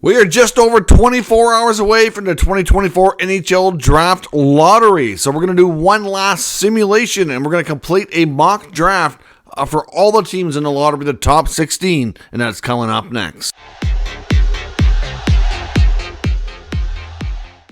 We are just over 24 hours away from the 2024 NHL Draft Lottery. So we're going to do one last simulation and we're going to complete a mock draft for all the teams in the lottery, the top 16, and that's coming up next.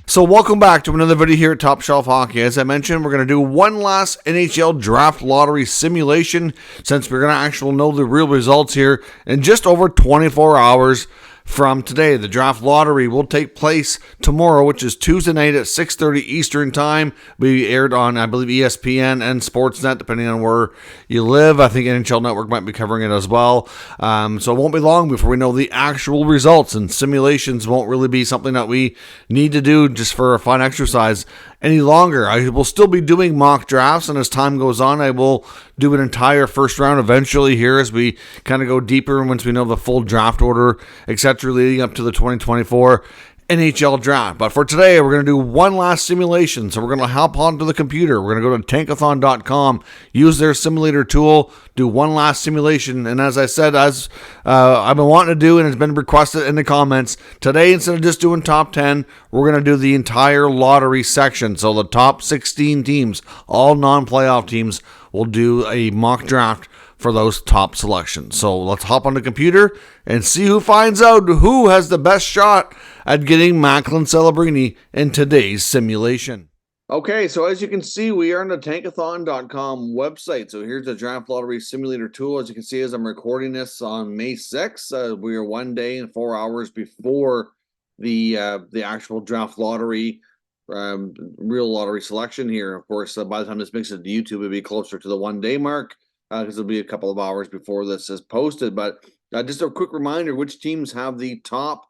So welcome back to another video here at Top Shelf Hockey. As I mentioned, we're going to do one last NHL Draft Lottery simulation since we're going to actually know the real results here in just over 24 hours from today. The draft lottery will take place tomorrow, which is Tuesday night at 6:30 Eastern Time. Be aired on, I believe, ESPN and Sportsnet, depending on where you live. I think NHL Network might be covering it as well. So it won't be long before we know the actual results, and simulations won't really be something that we need to do just for a fun exercise any longer. I will still be doing mock drafts, and as time goes on, I will do an entire first round eventually here as we kind of go deeper once we know the full draft order, etc., leading up to the 2024 NHL draft. But for today, we're going to do one last simulation. So we're going to hop onto the computer. We're going to go to tankathon.com, use their simulator tool, do one last simulation. And as I said, as I've been wanting to do, and it's been requested in the comments, today, instead of just doing top 10, we're going to do the entire lottery section. So the top 16 teams, all non-playoff teams, will do a mock draft for those top selections. So let's hop on the computer and see who finds out who has the best shot at getting Macklin Celebrini in today's simulation. Okay, so as you can see, we are on the tankathon.com website. So here's the draft lottery simulator tool. As you can see, as I'm recording this on May 6th, we are 1 day and 4 hours before the actual draft lottery, real lottery selection here. Of course, by the time this makes it to YouTube, it'll be closer to the 1 day mark, because it'll be a couple of hours before this is posted. But just a quick reminder, which teams have the top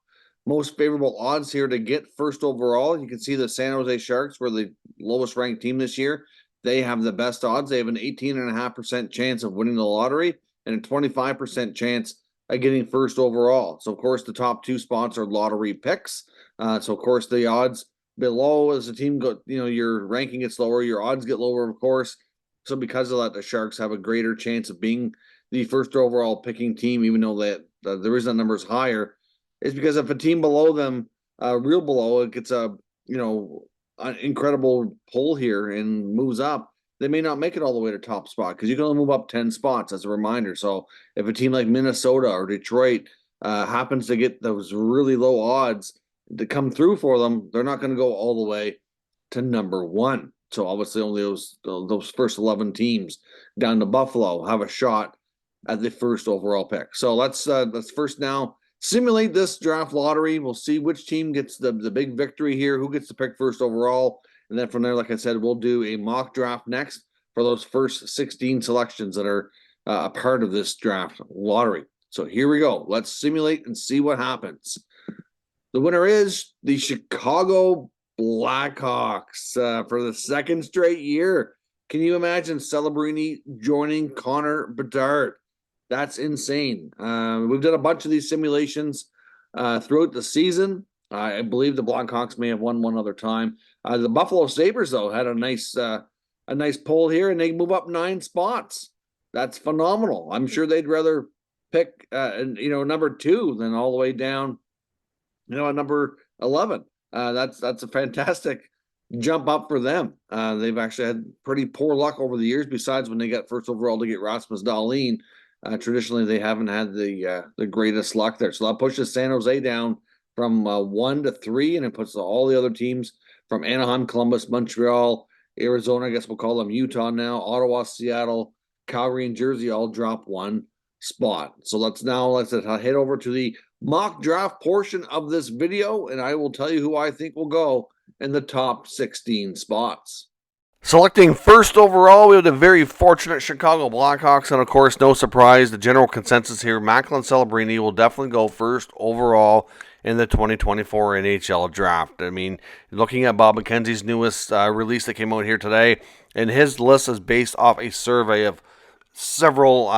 most favorable odds here to get first overall. You can see the San Jose Sharks were the lowest ranked team this year. They have the best odds. They have an 18.5% chance of winning the lottery and a 25% chance of getting first overall. So, of course, the top two spots are lottery picks. So, of course, the odds below, as the team go, your ranking gets lower, your odds get lower, of course. So because of that, the Sharks have a greater chance of being the first overall picking team, even though that the reason that number is higher is because if a team below them, real below, it gets an incredible pull here and moves up, they may not make it all the way to top spot because you can only move up 10 spots as a reminder. So if a team like Minnesota or Detroit happens to get those really low odds to come through for them, they're not going to go all the way to number one. So obviously only those first 11 teams down to Buffalo have a shot at the first overall pick. So let's first now simulate this draft lottery. We'll see which team gets the big victory here, who gets to pick first overall. And then from there, like I said, we'll do a mock draft next for those first 16 selections that are a part of this draft lottery. So here we go. Let's simulate and see what happens. The winner is the Chicago Blackhawks for the second straight year. Can you imagine Celebrini joining Connor Bedard? That's insane. We've done a bunch of these simulations throughout the season. I believe the Blackhawks may have won one other time. The Buffalo Sabres, though, had a nice pull here, and they move up 9 spots. That's phenomenal. I'm sure they'd rather pick number 2 than all the way down, at number 11. That's a fantastic jump up for them. They've actually had pretty poor luck over the years. Besides when they got first overall to get Rasmus Dahlin, traditionally they haven't had the greatest luck there. So that pushes San Jose down from 1 to 3, and it puts all the other teams from Anaheim, Columbus, Montreal, Arizona. I guess we'll call them Utah now. Ottawa, Seattle, Calgary, and Jersey all drop 1 spot. So let's head over to the mock draft portion of this video, and I will tell you who I think will go in the top 16 spots. Selecting first overall, we have the very fortunate Chicago Blackhawks, and of course, no surprise, the general consensus here, Macklin Celebrini will definitely go first overall in the 2024 NHL draft. I mean, looking at Bob McKenzie's newest release that came out here today, and his list is based off a survey of several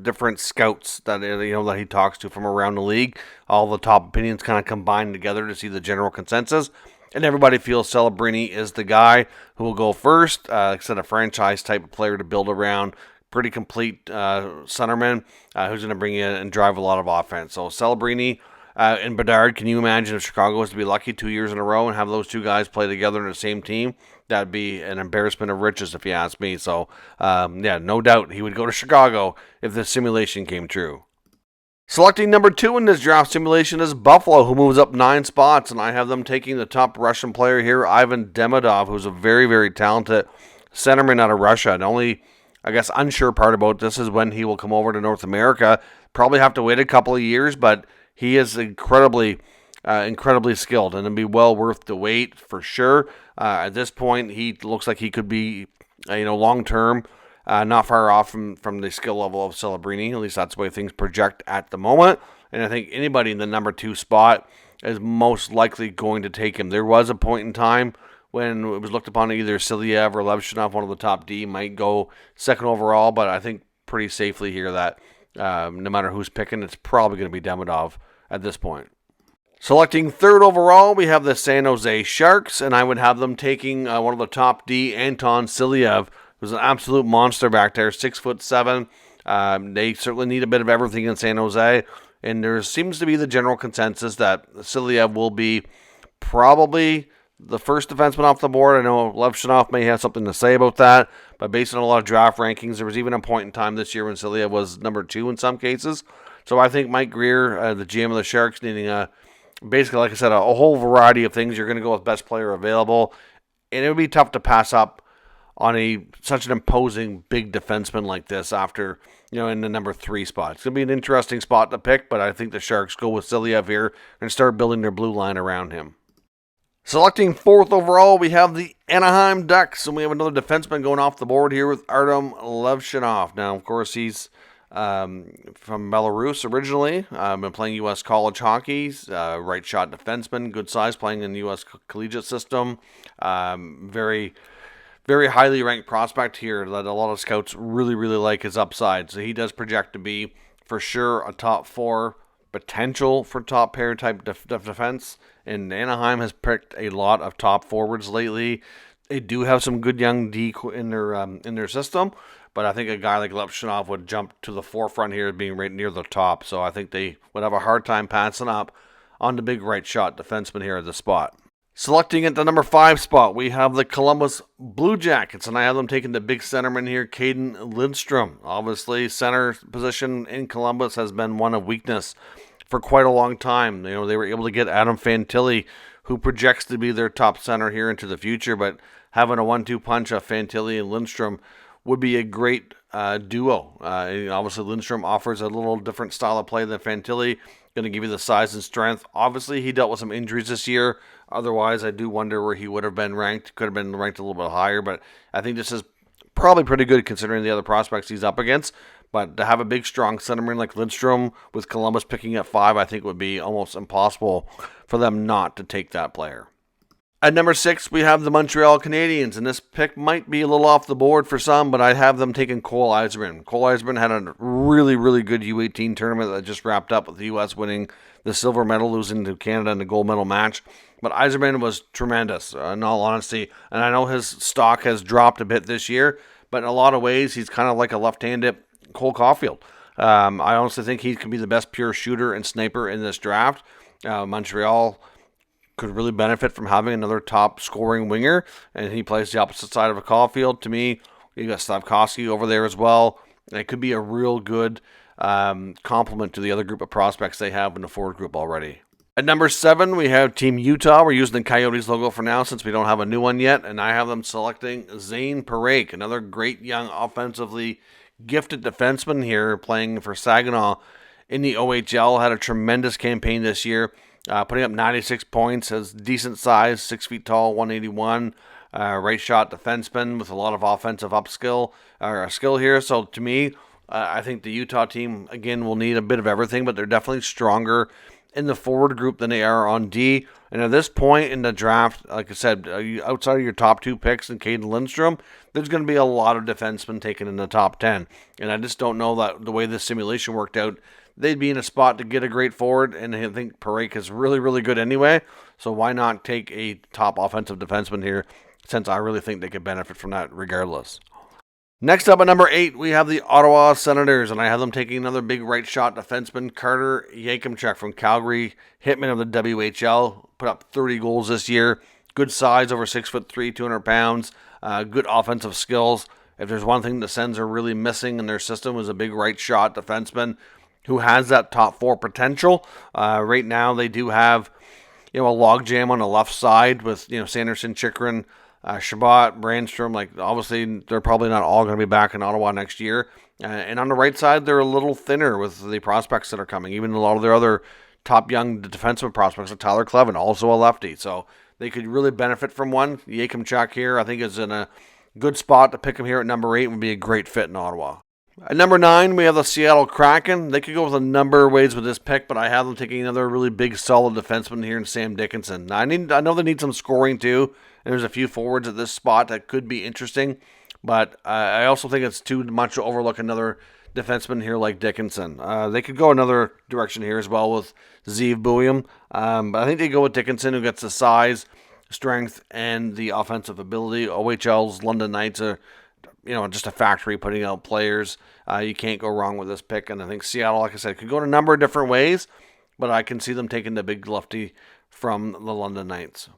different scouts that that he talks to from around the league. All the top opinions kind of combined together to see the general consensus, and everybody feels Celebrini is the guy who will go first. Like I said, a franchise type of player to build around, pretty complete centerman who's going to bring in and drive a lot of offense. So Celebrini And Bedard, can you imagine if Chicago was to be lucky 2 years in a row and have those two guys play together in the same team? That'd be an embarrassment of riches if you ask me. So, yeah, no doubt he would go to Chicago if this simulation came true. Selecting number 2 in this draft simulation is Buffalo, who moves up 9 spots, and I have them taking the top Russian player here, Ivan Demidov, who's a very, very talented centerman out of Russia. The only, I guess, unsure part about this is when he will come over to North America. Probably have to wait a couple of years, but he is incredibly skilled, and it'd be well worth the wait for sure. At this point, he looks like he could be, long term. Not far off from the skill level of Celebrini. At least that's the way things project at the moment. And I think anybody in the number 2 spot is most likely going to take him. There was a point in time when it was looked upon either Silyev or Levshunov, one of the top D, might go second overall. But I think pretty safely here that no matter who's picking, it's probably going to be Demidov at this point. Selecting 3rd overall, we have the San Jose Sharks, and I would have them taking one of the top D, Anton Silyev, who's an absolute monster back there, 6'7". They certainly need a bit of everything in San Jose, and there seems to be the general consensus that Silyev will be probably the first defenseman off the board. I know Levshunov may have something to say about that, but based on a lot of draft rankings, there was even a point in time this year when Silyev was number 2 in some cases. So I think Mike Greer, the GM of the Sharks, needing basically, like I said, a whole variety of things. You're going to go with best player available, and it would be tough to pass up on such an imposing big defenseman like this after, in the number 3 spot. It's going to be an interesting spot to pick, but I think the Sharks go with Silyev here and start building their blue line around him. Selecting 4th overall, we have the Anaheim Ducks, and we have another defenseman going off the board here with Artem Levshunov. Now, of course, he's from Belarus originally, been playing U.S. college hockey, right shot defenseman, good size, playing in the U.S. collegiate system, very highly ranked prospect here that a lot of scouts really, really like his upside. So he does project to be, for sure, a top 4 potential for top pair type defense. And Anaheim has picked a lot of top forwards lately. They do have some good young D in their system, but I think a guy like Levshunov would jump to the forefront here, being right near the top. So I think they would have a hard time passing up on the big right shot defenseman here at the spot. Selecting at the number 5 spot, we have the Columbus Blue Jackets, and I have them taking the big centerman here, Caden Lindstrom. Obviously, center position in Columbus has been one of weakness for quite a long time. They were able to get Adam Fantilli, who projects to be their top center here into the future, but having a 1-2 punch of Fantilli and Lindstrom would be a great duo. Obviously, Lindstrom offers a little different style of play than Fantilli, going to give you the size and strength. Obviously, he dealt with some injuries this year. Otherwise, I do wonder where he would have been ranked. Could have been ranked a little bit higher, but I think this is probably pretty good considering the other prospects he's up against. But to have a big, strong centerman like Lindstrom with Columbus picking at 5, I think would be almost impossible for them not to take that player. At number 6, we have the Montreal Canadiens, and this pick might be a little off the board for some, but I have them taking Cole Eiserman. Cole Eiserman had a really, really good U18 tournament that just wrapped up with the U.S. winning the silver medal, losing to Canada in the gold medal match. But Eiserman was tremendous, in all honesty, and I know his stock has dropped a bit this year, but in a lot of ways, he's kind of like a left-handed Cole Caulfield. I honestly think he could be the best pure shooter and sniper in this draft. Montreal could really benefit from having another top scoring winger, and he plays the opposite side of a Caulfield. To me, you got Slavkovsky over there as well. And it could be a real good complement to the other group of prospects they have in the forward group already. At number 7, we have Team Utah. We're using the Coyotes logo for now since we don't have a new one yet, and I have them selecting Zane Parekh, another great young offensively gifted defenseman here playing for Saginaw in the OHL. Had a tremendous campaign this year. Putting up 96 points, has decent size, 6 feet tall, 181, right shot defenseman with a lot of offensive skill here. So to me, I think the Utah team, again, will need a bit of everything, but they're definitely stronger in the forward group than they are on D. And at this point in the draft, like I said, outside of your top 2 picks and Caden Lindstrom, there's going to be a lot of defensemen taken in the top 10. And I just don't know that the way this simulation worked out, they'd be in a spot to get a great forward, and I think Parekh is really, really good anyway. So why not take a top offensive defenseman here, since I really think they could benefit from that regardless. Next up at number 8, we have the Ottawa Senators, and I have them taking another big right shot defenseman, Carter Yakimchuk from Calgary, hitman of the WHL, put up 30 goals this year. Good size, over 6'3", 200 pounds. Good offensive skills. If there's one thing the Sens are really missing in their system, is a big right shot defenseman who has that top 4 potential. Right now, they do have a logjam on the left side with Sanderson, Chychrun, Shabbat, Brandstrom. Obviously, they're probably not all going to be back in Ottawa next year. And on the right side, they're a little thinner with the prospects that are coming. Even a lot of their other top young defensive prospects, like Tyler Clevin, also a lefty. So they could really benefit from one. Yakimchuk here, I think, is in a good spot to pick him here at number 8. Would be a great fit in Ottawa. At number 9, we have the Seattle Kraken. They could go with a number of ways with this pick, but I have them taking another really big, solid defenseman here in Sam Dickinson. Now, I know they need some scoring too, and there's a few forwards at this spot that could be interesting, but I also think it's too much to overlook another defenseman here like Dickinson. They could go another direction here as well with Zeev Buium, but I think they go with Dickinson, who gets the size, strength, and the offensive ability. OHL's London Knights are just a factory putting out players. You can't go wrong with this pick. And I think Seattle, like I said, could go in a number of different ways, but I can see them taking the big lefty from the London Knights.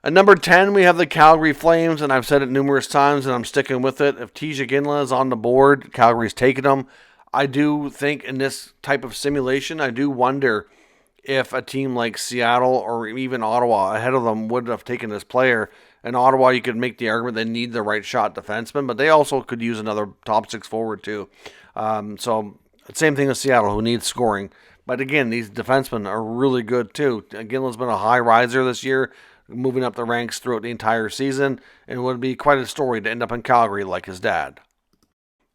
At number 10, we have the Calgary Flames, and I've said it numerous times, and I'm sticking with it. If Tisha Ginla is on the board, Calgary's taking him. I do think in this type of simulation, I do wonder if a team like Seattle or even Ottawa ahead of them would have taken this player. In Ottawa, you could make the argument they need the right shot defenseman, but they also could use another top 6 forward too. So same thing as Seattle, who needs scoring. But again, these defensemen are really good too. Ginla's been a high riser this year, moving up the ranks throughout the entire season, and it would be quite a story to end up in Calgary like his dad.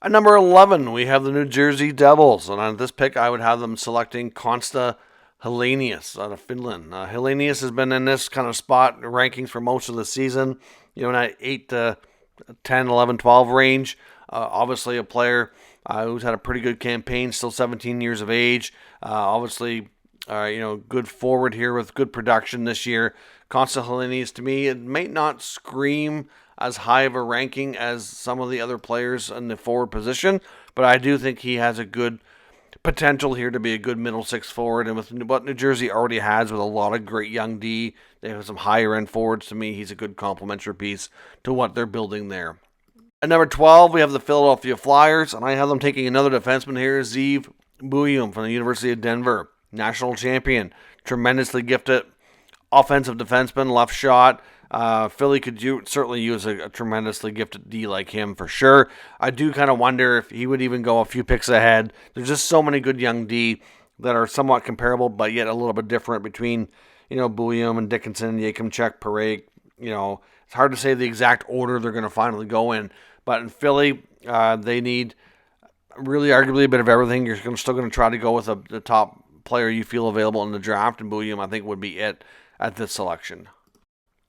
At number 11, we have the New Jersey Devils, and on this pick, I would have them selecting Konsta Helenius out of Finland. Helenius has been in this kind of spot rankings for most of the season, in that 8 to 10, 11, 12 range. Obviously a player who's had a pretty good campaign, still 17 years of age. Obviously, good forward here with good production this year. Konsta Helenius, to me, it may not scream as high of a ranking as some of the other players in the forward position, but I do think he has a good potential here to be a good middle 6 forward, and with what New Jersey already has with a lot of great young D, they have some higher end forwards. To me, he's a good complementary piece to what they're building there. At number 12, we have the Philadelphia Flyers, and I have them taking another defenseman here, Zeev Buium from the University of Denver, national champion, tremendously gifted offensive defenseman, left shot. Philly could certainly use a tremendously gifted D like him for sure. I do kind of wonder if he would even go a few picks ahead. There's just so many good young D that are somewhat comparable, but yet a little bit different between, Buium and Dickinson, Yakimchuk, Parake. It's hard to say the exact order they're going to finally go in. But in Philly, they need really arguably a bit of everything. You're still going to try to go with the top player you feel available in the draft, and Buium, I think, would be it at this selection.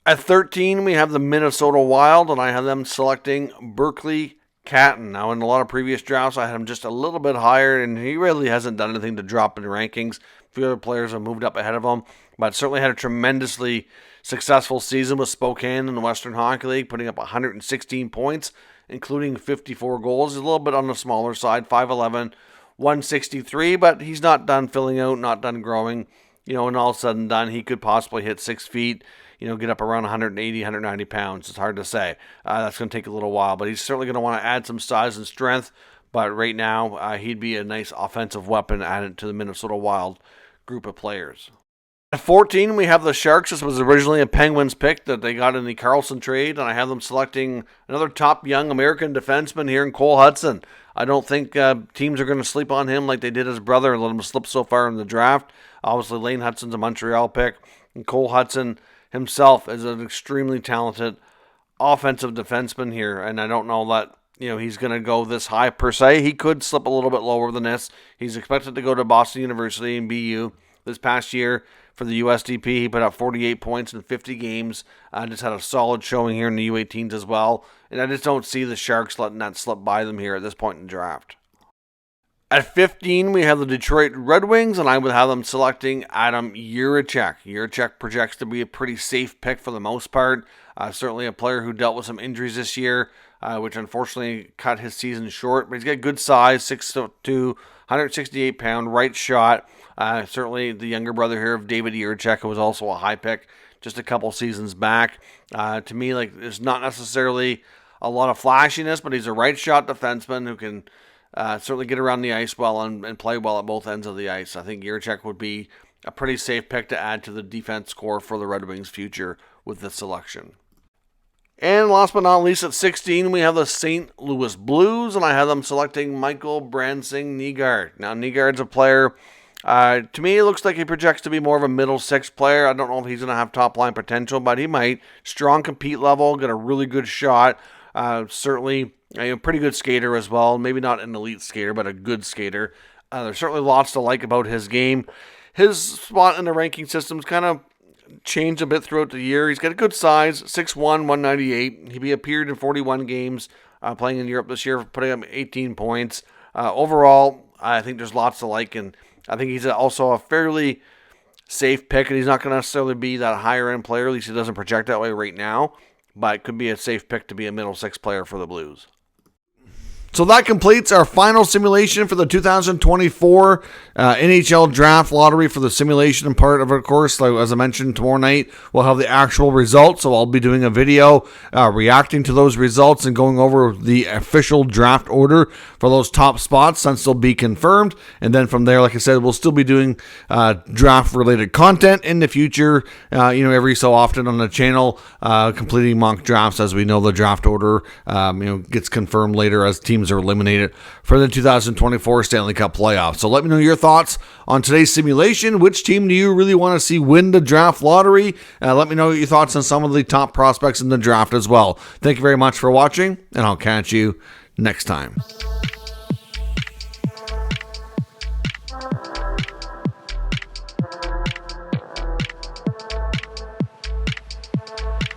At 13, we have the Minnesota Wild, and I have them selecting Berkeley Catton. Now, in a lot of previous drafts, I had him just a little bit higher, and he really hasn't done anything to drop in the rankings. A few other players have moved up ahead of him, but certainly had a tremendously successful season with Spokane in the Western Hockey League, putting up 116 points, including 54 goals. He's a little bit on the smaller side, 5'11", 163, but he's not done filling out, not done growing. When all said and done, he could possibly hit 6 feet, get up around 180, 190 pounds. It's hard to say. That's going to take a little while, but he's certainly going to want to add some size and strength. But right now, he'd be a nice offensive weapon added to the Minnesota Wild group of players. At 14, we have the Sharks. This was originally a Penguins pick that they got in the Carlson trade, and I have them selecting another top young American defenseman here in Cole Hudson. I don't think teams are going to sleep on him like they did his brother and let him slip so far in the draft. Obviously, Lane Hudson's a Montreal pick, and Cole Hudson himself is an extremely talented offensive defenseman here, and I don't know that he's going to go this high per se. He could slip a little bit lower than this. He's expected to go to Boston University and BU this past year. For the USDP, he put up 48 points in 50 games. Just had a solid showing here in the U18s as well. And I just don't see the Sharks letting that slip by them here at this point in the draft. At 15, we have the Detroit Red Wings, and I would have them selecting Adam Jiricek. Jiricek projects to be a pretty safe pick for the most part. Certainly a player who dealt with some injuries this year. which unfortunately cut his season short. But he's got good size, 6'2", 168-pound, right shot. Certainly the younger brother here of David Jiricek, who was also a high pick just a couple seasons back. To me, like, there's not necessarily a lot of flashiness, but he's a right shot defenseman who can certainly get around the ice well and play well at both ends of the ice. I think Jiricek would be a pretty safe pick to add to the defense core for the Red Wings' future with this selection. And last but not least, at 16, we have the St. Louis Blues, and I have them selecting Michael Bransing Nygaard. Now, Nygaard's a player, to me, it looks like he projects to be more of a middle six player. I don't know if he's going to have top-line potential, but he might. Strong compete level, got a really good shot. Certainly a pretty good skater as well. Maybe not an elite skater, but a good skater. There's certainly lots to like about his game. His spot in the ranking system's kind of changed a bit throughout the year. He's got a good size, 6'1", 198. He appeared in 41 games playing in Europe this year, putting up 18 points. Overall, I think there's lots to like, and I think he's also a fairly safe pick, and he's not going to necessarily be that higher-end player. At least he doesn't project that way right now, but it could be a safe pick to be a middle six player for the Blues. So that completes our final simulation for the 2024 NHL Draft Lottery for the simulation part of it, of course. Like, as I mentioned, tomorrow night we'll have the actual results, so I'll be doing a video reacting to those results and going over the official draft order for those top spots since they'll be confirmed. And then from there, like I said, we'll still be doing draft-related content in the future, every so often on the channel, completing mock drafts as we know the draft order gets confirmed later as teams are eliminated for the 2024 Stanley Cup playoffs. So let me know your thoughts on today's simulation. Which team do you really want to see win the draft lottery? Let me know your thoughts on some of the top prospects in the draft as well. Thank you very much for watching, and I'll catch you next time.